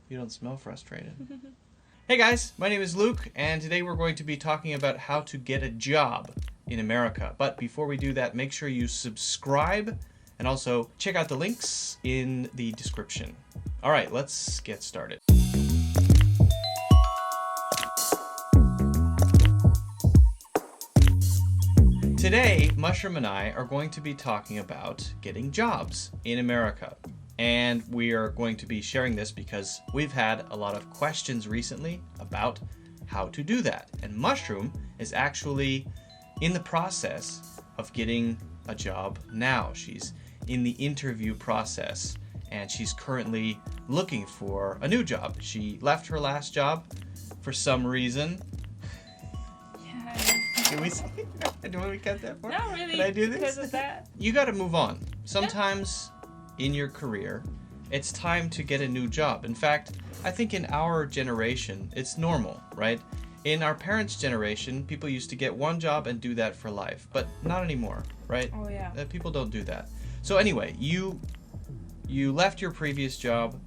You don't smell frustrated. Hey guys, my name is Luke, and today we're going to be talking about how to get a job in America. But before we do that, make sure you subscribe and also check out the links in the description. All right, let's get started. Today, Mushroom and I are going to be talking about getting jobs in America. And we are going to be sharing this because we've had a lot of questions recently about how to do that. And Mushroom is actually in the process of getting a job now. She's in the interview process and she's currently looking for a new job. She left her last job for some reason. Do we cut that part? Not really. Can I do this? Because of that. You got to move on. Sometimes in your career, it's time to get a new job. In fact, I think in our generation, it's normal, right? In our parents' generation, people used to get one job and do that for life, but not anymore, right? Oh yeah. People don't do that. So anyway, you left your previous job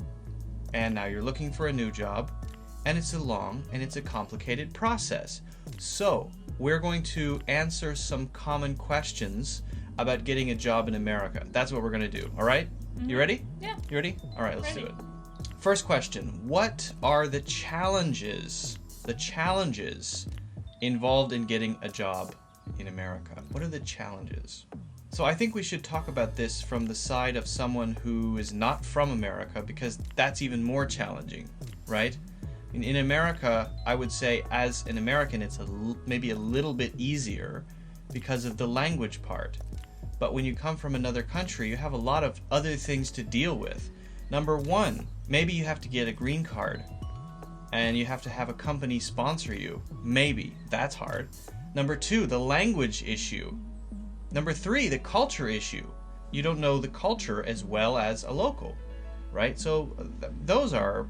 and now you're looking for a new job, and it's a long and it's a complicated process. So we're going to answer some common questions about getting a job in America. That's what we're going to do, all right? You ready? Yeah. You ready? All right, let's Ready. do it. First question, what are the challenges involved in getting a job in America? What are the challenges? So I think we should talk about this from the side of someone who is not from America, because that's even more challenging, right? In America, I would say as an American, it's maybe a little bit easier because of the language part. But when you come from another country, you have a lot of other things to deal with. Number one, maybe you have to get a green card and you have to have a company sponsor you. Maybe. That's hard. Number two, the language issue. Number three, the culture issue. You don't know the culture as well as a local, right? So those are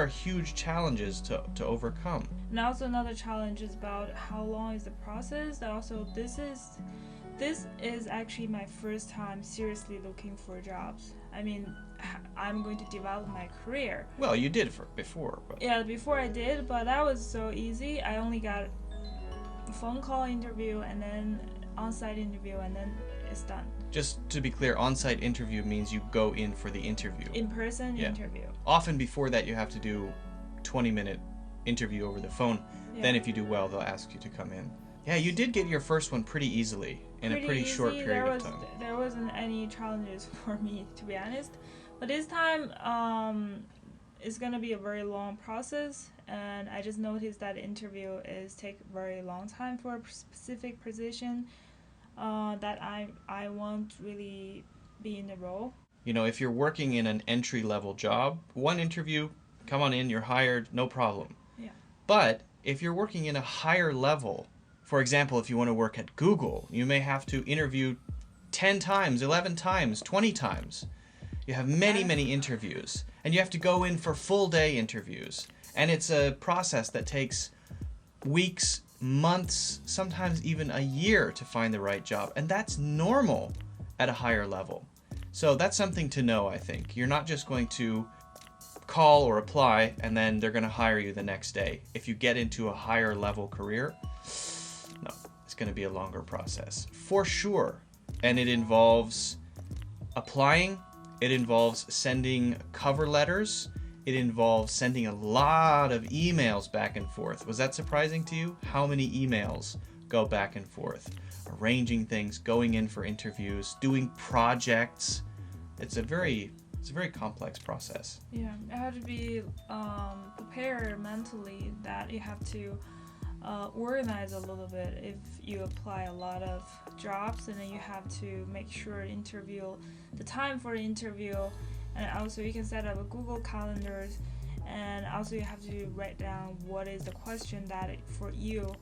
huge challenges to overcome. And also another challenge is about how long is the process. Also, this is actually my first time seriously looking for jobs. I mean, I'm going to develop my career. Well, you did before. But... Yeah, before I did, but that was so easy. I only got a phone call interview and then on-site interview, and then it's done. Just to be clear, on-site interview means you go in for the interview. In-person interview. Often before that you have to do 20-minute interview over the phone. Yeah. Then if you do well, they'll ask you to come in. Yeah, you did get your first one pretty easily in a pretty short period of time. There wasn't any challenges for me, to be honest. But this time, it's gonna be a very long process, and I just noticed that interview take very long time for a specific position that I won't really be in the role. You know, if you're working in an entry-level job, one interview, come on in, you're hired, no problem. Yeah. But if you're working in a higher level, for example, if you want to work at Google, you may have to interview 10 times, 11 times, 20 times. You have many interviews, and you have to go in for full-day interviews. And it's a process that takes weeks, months, sometimes even a year to find the right job. And that's normal at a higher level. So that's something to know, I think. You're not just going to call or apply, and then they're going to hire you the next day. If you get into a higher level career, no, it's going to be a longer process for sure. And it involves applying, it involves sending cover letters, it involves sending a lot of emails back and forth. Was that surprising to you? How many emails go back and forth? Arranging things, going in for interviews, doing projects. It's a very complex process. Yeah, you have to be prepared mentally that you have to organize a little bit if you apply a lot of jobs, and then you have to make sure the time for the interview, and also you can set up a Google Calendar, and also you have to write down what is the question that for you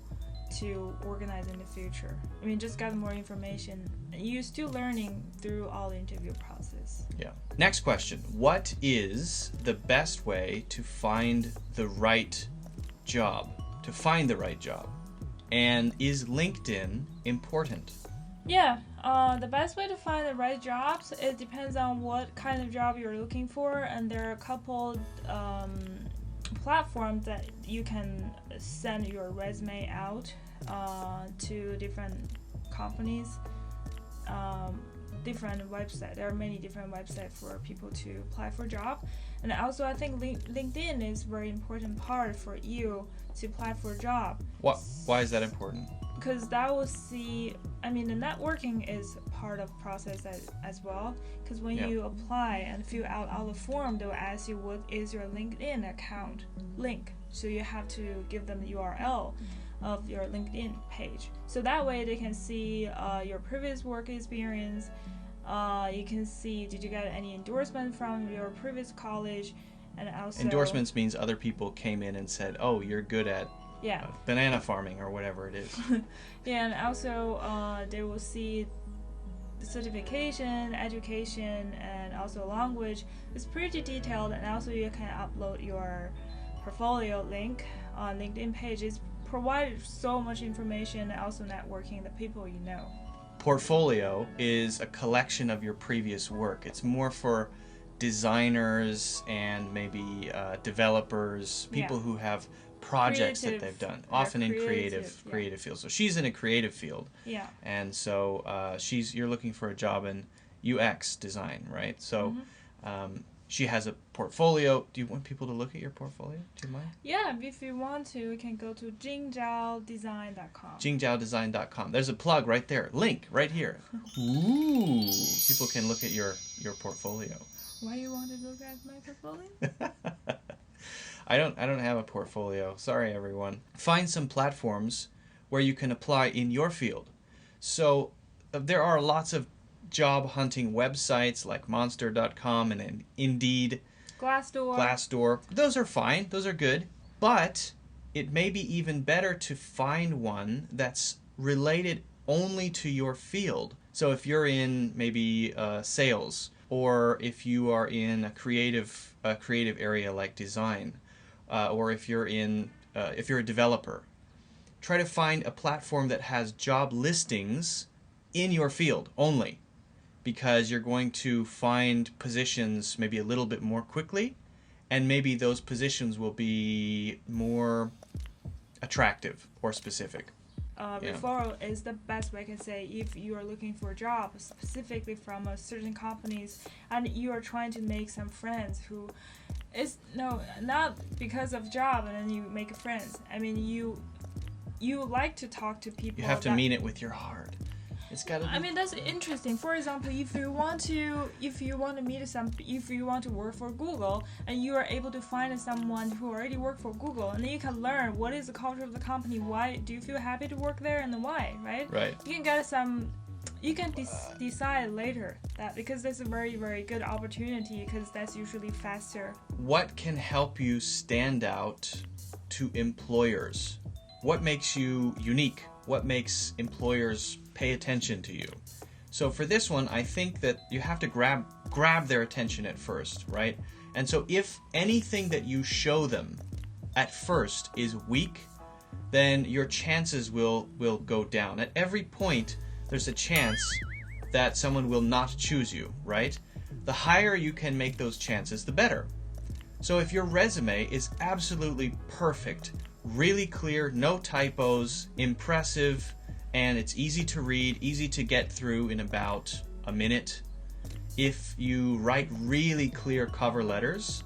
to organize in the future. I mean, just gather more information. You're still learning through all the interview process. Yeah. Next question. What is the best way to find the right job? And is LinkedIn important? Yeah, The best way to find the right jobs, it depends on what kind of job you're looking for, and there are a couple platforms that you can send your resume out to different companies, different websites. There are many different websites for people to apply for a job. And also I think LinkedIn is a very important part for you to apply for a job. Why is that important? Because that will see, I mean, the networking is part of process as well. Because when you apply and fill out all the form, they'll ask you what is your LinkedIn account link. So you have to give them the URL of your LinkedIn page. So that way they can see your previous work experience. You can see, did you get any endorsement from your previous college? And also endorsements means other people came in and said, oh, you're good at banana farming or whatever it is. Yeah, and also they will see the certification, education, and also language. It's pretty detailed, and also you can upload your portfolio link on LinkedIn page. It's provided so much information, and also networking the people you know. Portfolio is a collection of your previous work. It's more for designers and maybe developers, people who have projects that they've done, often in creative fields. So she's in a creative field, and so you're looking for a job in UX design, right? So she has a portfolio. Do you want people to look at your portfolio? Do you mind? Yeah, if you want to, you can go to jingzhaodesign.com. jingzhaodesign.com. There's a plug right there. Link right here. Ooh, people can look at your portfolio. Why you want to look at my portfolio? I don't have a portfolio. Sorry, everyone. Find some platforms where you can apply in your field. So there are lots of job hunting websites like monster.com and Indeed, Glassdoor. Those are fine. Those are good. But it may be even better to find one that's related only to your field. So if you're in maybe sales, or if you are in a creative area like design, or if you're a developer, try to find a platform that has job listings in your field only, because you're going to find positions maybe a little bit more quickly, and maybe those positions will be more attractive or specific. Referral is the best way I can say. If you are looking for a job specifically from a certain companies, and you are trying to make some friends who is not because of job, and then you make friends. I mean, you like to talk to people. You have to mean it with your heart. It's gotta be. I mean, that's interesting. For example, if you want to work for Google, and you are able to find someone who already worked for Google, and then you can learn what is the culture of the company, why do you feel happy to work there, and then why, right? Right. You can get you can decide later that, because that's a very, very good opportunity, because that's usually faster. What can help you stand out to employers? What makes you unique? What makes employers pay attention to you? So for this one, I think that you have to grab their attention at first, right? And so if anything that you show them at first is weak, then your chances will go down. At every point, there's a chance that someone will not choose you, right? The higher you can make those chances, the better. So if your resume is absolutely perfect, really clear, no typos, impressive, and it's easy to read, easy to get through in about a minute. If you write really clear cover letters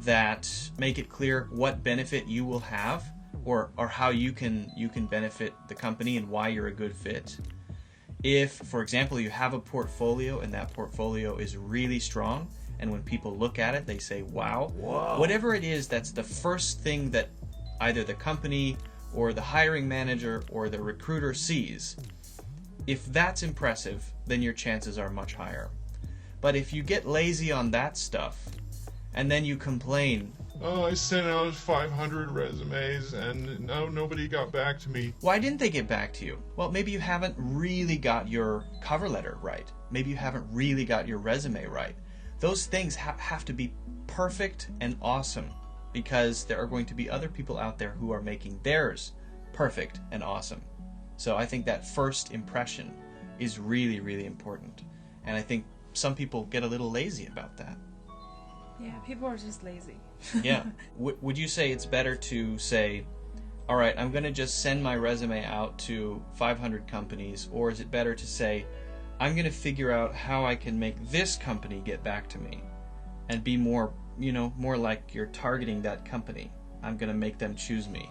that make it clear what benefit you will have, or how you can benefit the company and why you're a good fit. If, for example, you have a portfolio and that portfolio is really strong, and when people look at it, they say, wow. Whatever it is, that's the first thing that either the company or the hiring manager or the recruiter sees. If that's impressive, then your chances are much higher. But if you get lazy on that stuff, and then you complain, oh, I sent out 500 resumes and nobody got back to me. Why didn't they get back to you? Well, maybe you haven't really got your cover letter right. Maybe you haven't really got your resume right. Those things have to be perfect and awesome, because there are going to be other people out there who are making theirs perfect and awesome. So I think that first impression is really, really important. And I think some people get a little lazy about that. Yeah, people are just lazy. Yeah. Would you say it's better to say, all right, I'm going to just send my resume out to 500 companies, or is it better to say, I'm going to figure out how I can make this company get back to me and be more, more like you're targeting that company. I'm going to make them choose me.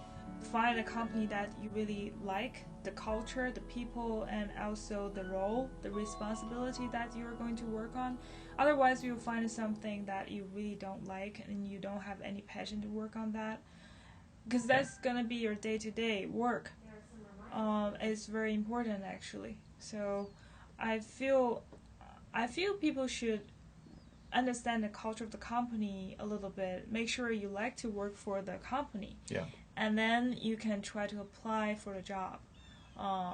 Find a company that you really like, the culture, the people, and also the role, the responsibility that you're going to work on. Otherwise, you'll find something that you really don't like and you don't have any passion to work on that. Because that's going to be your day-to-day work. It's very important, actually. So I feel people should understand the culture of the company a little bit. Make sure you like to work for the company. Yeah. And then you can try to apply for the job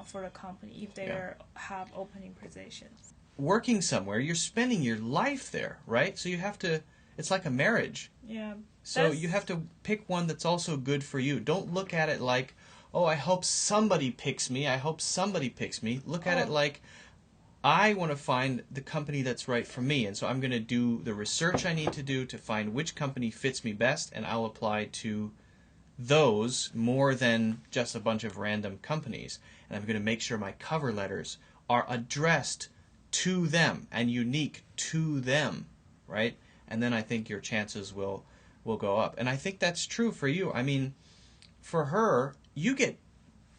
for the company if they have opening positions. Working somewhere, you're spending your life there, right? So you have to, it's like a marriage. Yeah. So you have to pick one that's also good for you. Don't look at it like, oh, I hope somebody picks me. I hope somebody picks me. Look at it like, I want to find the company that's right for me. And so I'm going to do the research I need to do to find which company fits me best, and I'll apply to those more than just a bunch of random companies. And I'm going to make sure my cover letters are addressed to them and unique to them, right? And then I think your chances will go up. And I think that's true for you. I mean, for her,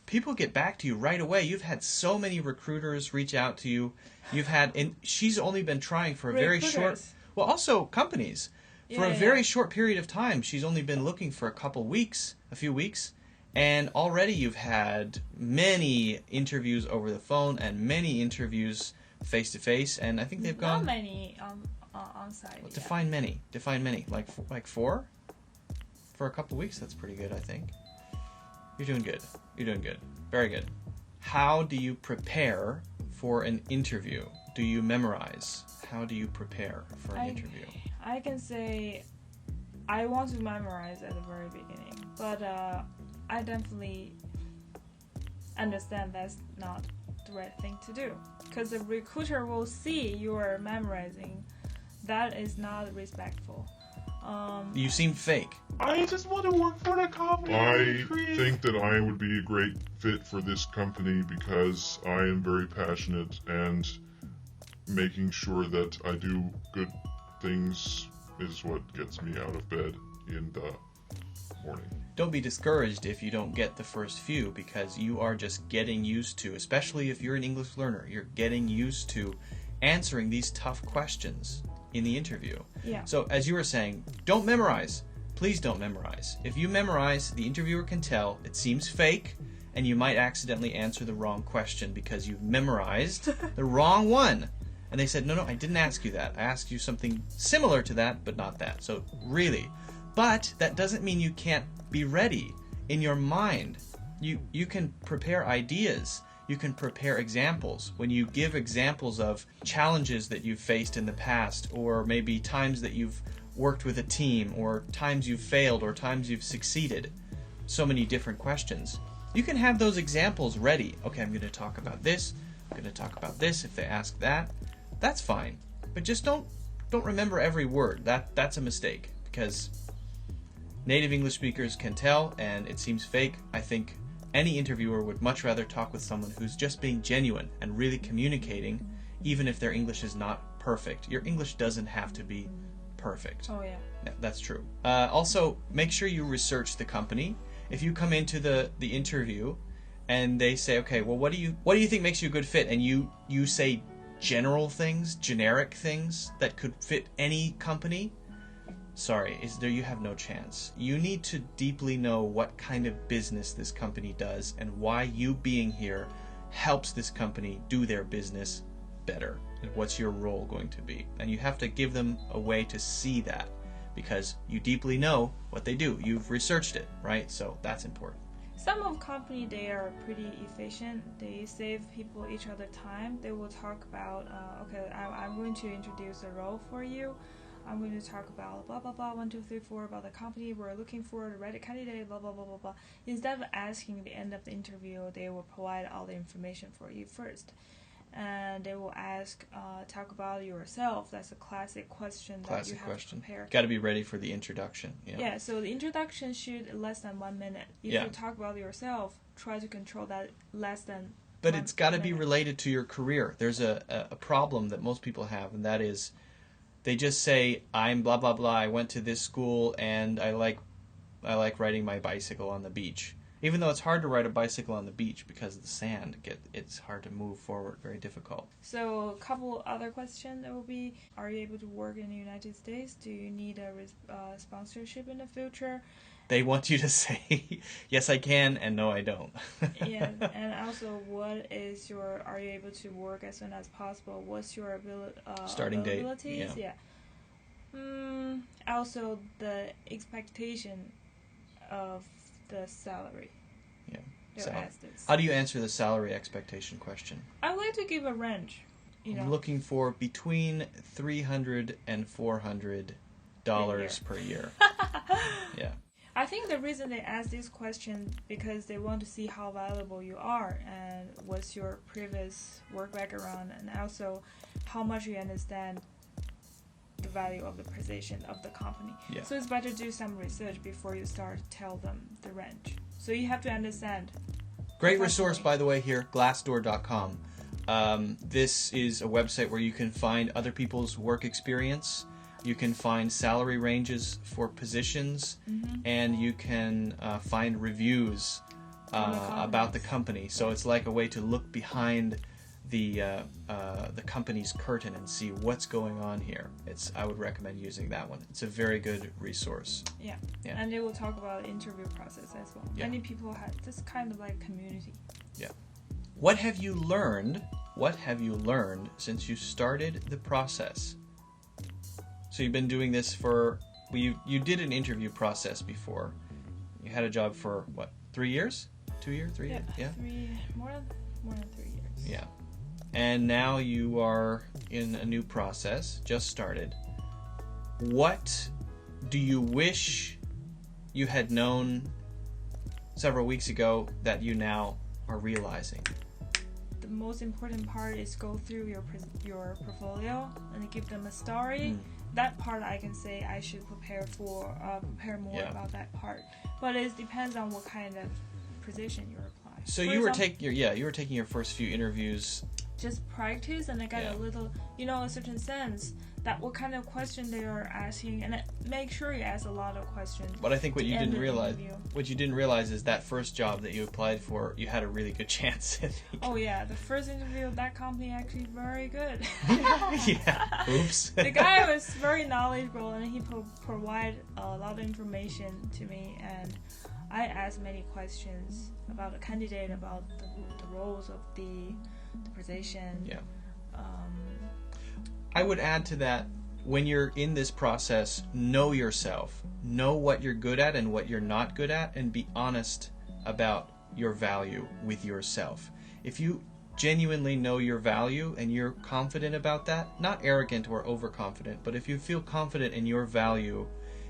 people get back to you right away. You've had so many recruiters reach out to you. And she's only been trying for a very short, well, also companies. For a very short period of time, she's only been looking for a few weeks, and already you've had many interviews over the phone and many interviews face to face, and I think they've gone. Not many on site. Well, define many. Like 4 for a couple weeks. That's pretty good, I think. You're doing good. Very good. How do you prepare for an interview? Do you memorize? How do you prepare for an interview? I can say I want to memorize at the very beginning, but I definitely understand that's not the right thing to do, because the recruiter will see you are memorizing. That is not respectful. You seem fake. I just want to work for the company. I think that I would be a great fit for this company because I am very passionate, and making sure that I do good things is what gets me out of bed in the morning. Don't be discouraged if you don't get the first few, because you are just getting used to, especially if you're an English learner, you're getting used to answering these tough questions in the interview. Yeah. So as you were saying, don't memorize. Please don't memorize. If you memorize, the interviewer can tell it seems fake, and you might accidentally answer the wrong question because you've memorized the wrong one. And they said, no, I didn't ask you that. I asked you something similar to that, but not that. So really. But that doesn't mean you can't be ready in your mind. You can prepare ideas. You can prepare examples. When you give examples of challenges that you've faced in the past, or maybe times that you've worked with a team, or times you've failed, or times you've succeeded, so many different questions. You can have those examples ready. Okay, I'm going to talk about this. I'm going to talk about this if they ask that. That's fine, but just don't remember every word. That's a mistake, because native English speakers can tell, and it seems fake. I think any interviewer would much rather talk with someone who's just being genuine and really communicating, even if their English is not perfect. Your English doesn't have to be perfect. Oh, yeah. Yeah, that's true. Also, make sure you research the company. If you come into the interview and they say, okay, well, what do you think makes you a good fit? And you say generic things that could fit any company, sorry, you have no chance. You need to deeply know what kind of business this company does and why you being here helps this company do their business better, and what's your role going to be. And you have to give them a way to see that, because you deeply know what they do. You've researched it, right? So that's important. Some of company, they are pretty efficient. They save people each other time. They will talk about, okay, I'm going to introduce a role for you. I'm going to talk about blah, blah, blah, 1, 2, 3, 4, about the company we're looking for, the right candidate, blah, blah, blah, blah, blah. Instead of asking at the end of the interview, they will provide all the information for you first. and they will ask, talk about yourself. That's a classic question that you have to prepare. Got to be ready for the introduction. Yeah, so the introduction should less than 1 minute. If you talk about yourself, try to control that less than. But it's got to be related to your career. There's a problem that most people have, and that is they just say, I'm blah, blah, blah. I went to this school, and I like riding my bicycle on the beach. Even though it's hard to ride a bicycle on the beach because of the sand, it's hard to move forward, very difficult. So a couple other questions that will be, are you able to work in the United States? Do you need a sponsorship in the future? They want you to say, yes, I can, and no, I don't. Yeah, and also, are you able to work as soon as possible? What's your starting date? Yeah. Also, the expectation of the salary. Yeah. So, ask this. How do you answer the salary expectation question? I like to give a range. I'm looking for between $300 and $400 per year. Yeah. I think the reason they ask this question because they want to see how valuable you are and what's your previous work background, and also how much you understand the value of the position of the company. Yeah. So it's better to do some research before you start tell them the range. So you have to understand. Great resource, by the way, here, glassdoor.com. This is a website where you can find other people's work experience. You can find salary ranges for positions, and you can find reviews about the company. So it's like a way to look behind the company's curtain and see what's going on here. I would recommend using that one. It's a very good resource. Yeah. And they will talk about the interview process as well. Yeah. Many people have this kind of like community. Yeah. What have you learned? What have you learned since you started the process? So you've been doing this you did an interview process before. You had a job for what, 3 years? 2 years? 3 years? Yeah. More than 3 years. Yeah. And now you are in a new process, just started. What do you wish you had known several weeks ago that you now are realizing? The most important part is go through your portfolio and give them a story. That part I can say I should prepare more about that part. But it depends on what kind of position you apply. So you were taking your first few interviews. Just practice, and I got a little, a certain sense that what kind of question they are asking, and make sure you ask a lot of questions. But I think what you didn't realize is that first job that you applied for, you had a really good chance. Oh yeah, the first interview of that company actually very good. Yeah. Oops. The guy was very knowledgeable, and he provided a lot of information to me, and I asked many questions about the candidate, about the roles of the position. Yeah. I would add to that, when you're in this process, know yourself. Know what you're good at and what you're not good at, and be honest about your value with yourself. If you genuinely know your value and you're confident about that, not arrogant or overconfident, but if you feel confident in your value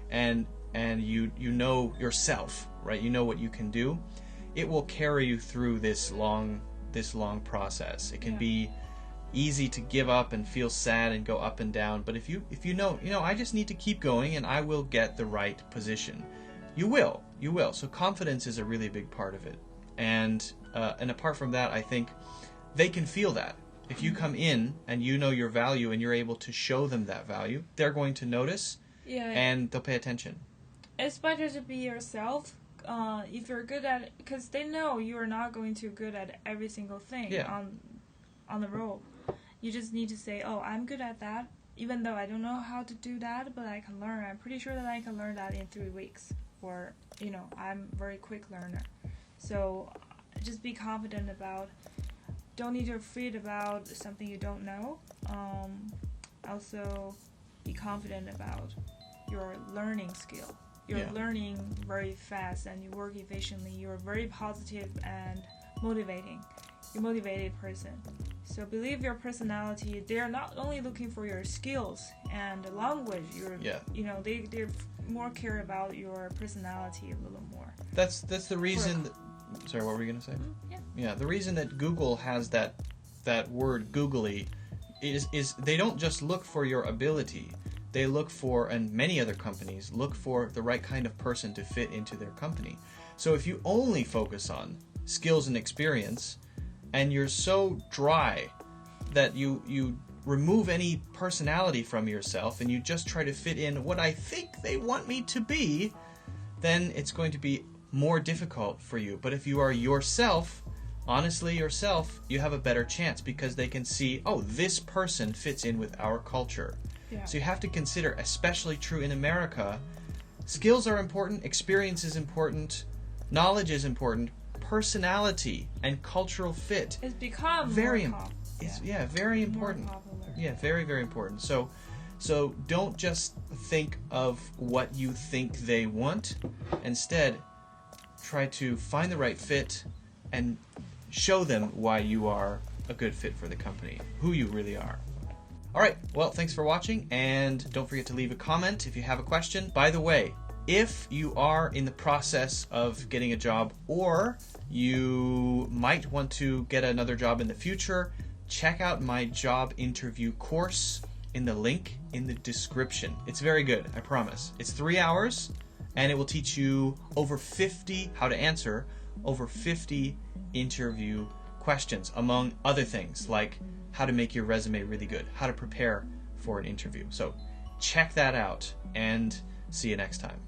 and you know yourself, right? You know what you can do, it will carry you through this long process. It can be easy to give up and feel sad and go up and down, but if you know, I just need to keep going and I will get the right position. You will. So confidence is a really big part of it. And apart from that, I think they can feel that. If you come in and you know your value and you're able to show them that value, they're going to notice and they'll pay attention. It's better to be yourself. If you're good at it, because they know you are not going to be good at every single thing on the role. You just need to say, oh, I'm good at that, even though I don't know how to do that, but I can learn. I'm pretty sure that I can learn that in 3 weeks. Or, I'm a very quick learner. So just be confident about, don't need to be afraid about something you don't know. Also be confident about your learning skill. You're learning very fast and you work efficiently. You're very positive and motivating. You're a motivated person. So believe your personality. They're not only looking for your skills and the language. They're more care about your personality a little more. That's the reason. Sorry, what were you gonna say? The reason that Google has that that word googly is they don't just look for your ability. They look for, and many other companies look for, the right kind of person to fit into their company. So if you only focus on skills and experience, and you're so dry that you remove any personality from yourself and you just try to fit in what I think they want me to be, then it's going to be more difficult for you. But if you are yourself, honestly yourself, you have a better chance because they can see, oh, this person fits in with our culture. Yeah. So you have to consider, especially true in America, skills are important, experience is important, knowledge is important, personality and cultural fit. It's become very more very important. More popular. Yeah, very, very important. So don't just think of what you think they want. Instead, try to find the right fit and show them why you are a good fit for the company, who you really are. All right, well, thanks for watching, and don't forget to leave a comment if you have a question. By the way, if you are in the process of getting a job or you might want to get another job in the future, check out my job interview course in the link in the description. It's very good, I promise. It's 3 hours, and it will teach you how to answer over 50 interview questions, among other things, like how to make your resume really good, how to prepare for an interview. So check that out, and see you next time.